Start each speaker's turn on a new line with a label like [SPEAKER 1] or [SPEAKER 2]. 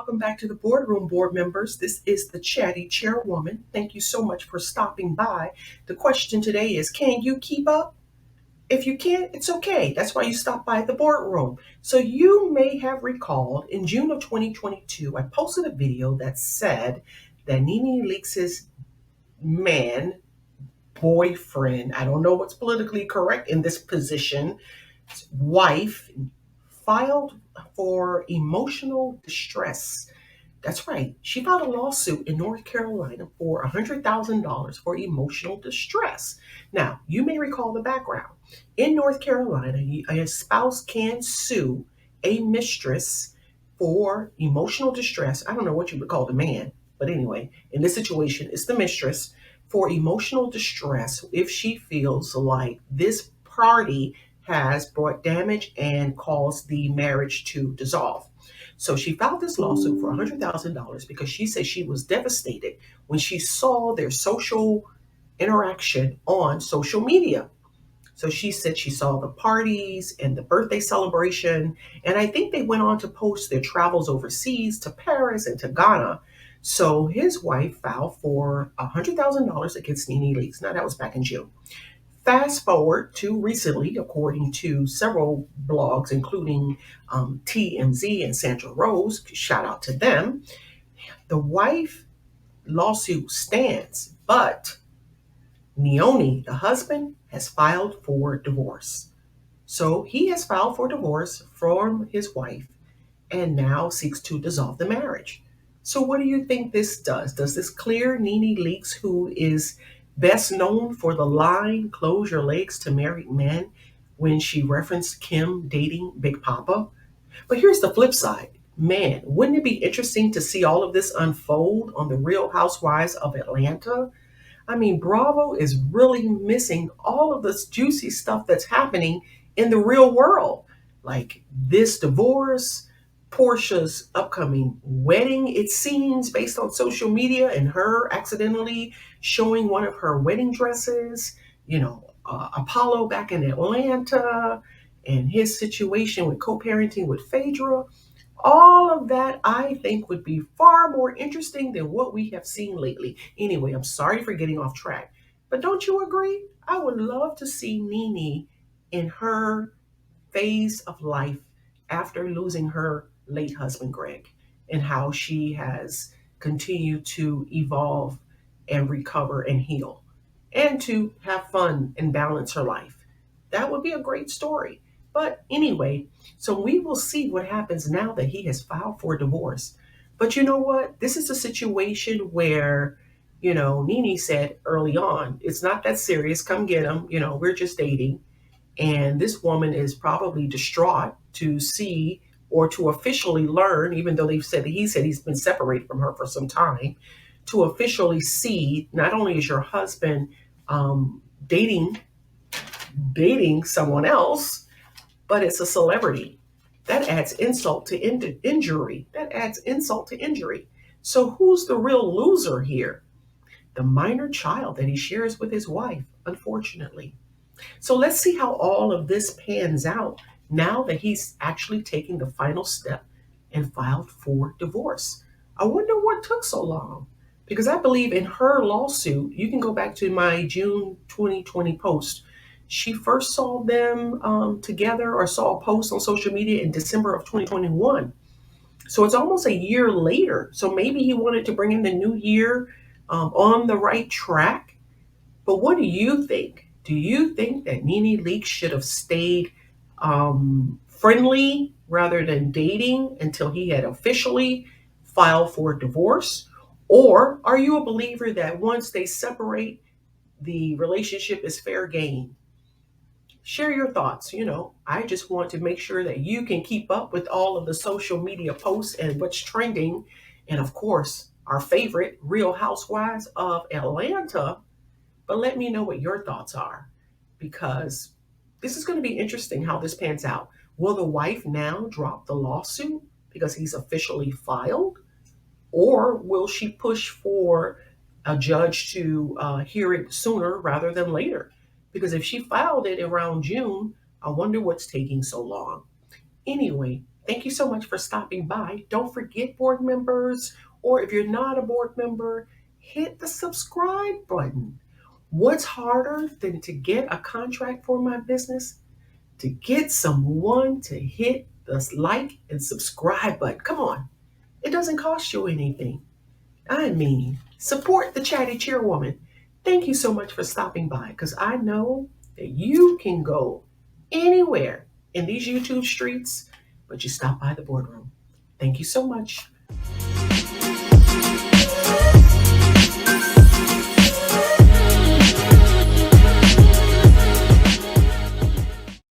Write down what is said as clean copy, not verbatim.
[SPEAKER 1] welcome back to the boardroom, board members. This is the chatty chairwoman. Thank you so much for stopping by. The question today is, can you keep up? If you can't, it's okay. That's why you stopped by the boardroom. So you may have recalled in June of 2022, I posted a video that said that Nene Leakes' man, boyfriend, I don't know what's politically correct in this position, wife, filed for emotional distress. That's right. She filed a lawsuit in North Carolina for $100,000 for emotional distress. Now, you may recall the background. In North Carolina, a spouse can sue a mistress for emotional distress. I don't know what you would call the man, but anyway, in this situation, it's the mistress for emotional distress if she feels like this party has brought damage and caused the marriage to dissolve. So she filed this lawsuit for $100,000 because she said she was devastated when she saw their social interaction on social media. So she said she saw the parties and the birthday celebration. And I think they went on to post their travels overseas to Paris and to Ghana. So his wife filed for $100,000 against Nene Leakes. Now, that was back in June. Fast forward to recently, according to several blogs, including TMZ and Sandra Rose, shout out to them, the wife lawsuit stands, but Nyoni, the husband, has filed for divorce. So he has filed for divorce from his wife and now seeks to dissolve the marriage. So what do you think this does? Does this clear Nene Leakes, who is best known for the line, "Close your legs to married men," when she referenced Kim dating Big Papa? But here's the flip side. Man, wouldn't it be interesting to see all of this unfold on the Real Housewives of Atlanta? I mean, Bravo is really missing all of this juicy stuff that's happening in the real world. Like this divorce, Portia's upcoming wedding, it seems, based on social media, and her accidentally showing one of her wedding dresses, Apollo back in Atlanta, and his situation with co parenting with Phaedra. All of that, I think, would be far more interesting than what we have seen lately. Anyway, I'm sorry for getting off track, but don't you agree? I would love to see Nene in her phase of life after losing her late husband, Greg, and how she has continued to evolve and recover and heal and to have fun and balance her life. That would be a great story. But anyway, so we will see what happens now that he has filed for divorce. But you know what? This is a situation where, Nene said early on, it's not that serious. Come get him. We're just dating. And this woman is probably distraught to see or to officially learn, even though he said he's been separated from her for some time, to officially see not only is your husband dating someone else, but it's a celebrity. That adds insult to injury. That adds insult to injury. So who's the real loser here? The minor child that he shares with his wife, unfortunately. So let's see how all of this pans out now that he's actually taking the final step and filed for divorce. I wonder what took so long. Because I believe in her lawsuit, you can go back to my June 2020 post. She first saw them together, or saw a post on social media in December of 2021. So it's almost a year later. So maybe he wanted to bring in the new year on the right track. But what do you think? Do you think that Nene Leakes should have stayed friendly rather than dating until he had officially filed for divorce? Or are you a believer that once they separate, the relationship is fair game? Share your thoughts. I just want to make sure that you can keep up with all of the social media posts and what's trending. And of course, our favorite Real Housewives of Atlanta. But let me know what your thoughts are, because this is going to be interesting how this pans out. Will the wife now drop the lawsuit because he's officially filed? Or will she push for a judge to hear it sooner rather than later? Because if she filed it around June, I wonder what's taking so long. Anyway, Thank you so much for stopping by. Don't forget, board members, or if you're not a board member, hit the subscribe button. What's harder than to get a contract for my business? To get someone to hit the like and subscribe button. Come on, it doesn't cost you anything. I mean, support the Chatty Chairwoman. Thank you so much for stopping by because I know that you can go anywhere in these YouTube streets, but you stop by the boardroom. Thank you so much.